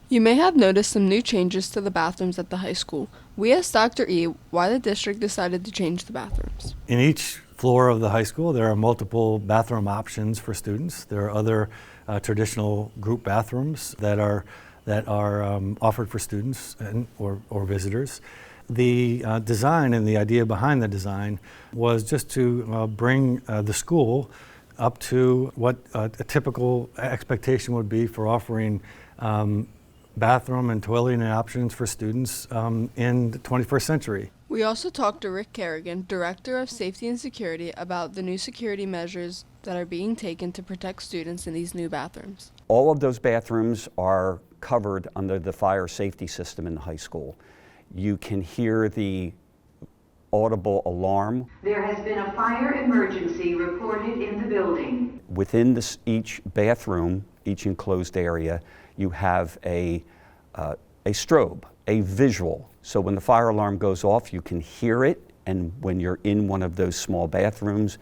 You may have noticed some new changes to the bathrooms at the high school. We asked Dr. E why the district decided to change the bathrooms. In each floor of the high school, there are multiple bathroom options for students. There are other traditional group bathrooms that are offered for students or visitors. The design and the idea behind the design was just to bring the school up to what a typical expectation would be for offering bathroom and toileting options for students in the 21st century. We also talked to Rick Kerrigan, Director of Safety and Security, about the new security measures that are being taken to protect students in these new bathrooms. All of those bathrooms are covered under the fire safety system in the high school. You can hear the audible alarm. There has been a fire emergency reported in the building. Within each bathroom, each enclosed area, you have a strobe, a visual. So when the fire alarm goes off, you can hear it, and when you're in one of those small bathrooms,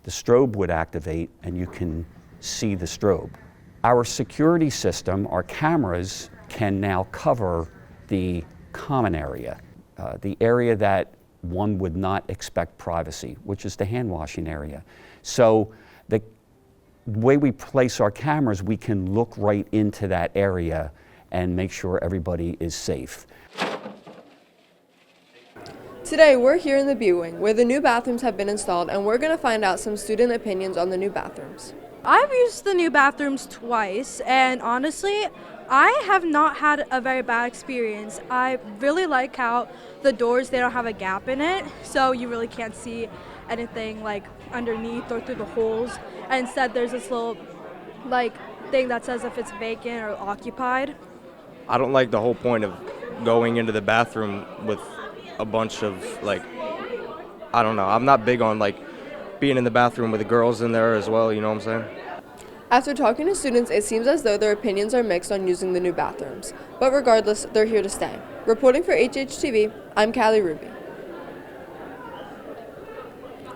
the strobe would activate and you can see the strobe. Our security system, our cameras, can now cover the common area, the area that one would not expect privacy, which is the hand washing area. So the way we place our cameras, we can look right into that area and make sure everybody is safe. Today we're here in the B Wing where the new bathrooms have been installed, and we're going to find out some student opinions on the new bathrooms. I've used the new bathrooms twice, and honestly, I have not had a very bad experience. I really like how the doors, they don't have a gap in it, so you really can't see anything like underneath or through the holes. And instead there's this little thing that says if it's vacant or occupied. I don't like the whole point of going into the bathroom with a bunch of I don't know. I'm not big on being in the bathroom with the girls in there as well, you know what I'm saying? After talking to students, it seems as though their opinions are mixed on using the new bathrooms. But regardless, they're here to stay. Reporting for HHTV, I'm Callie Ruby.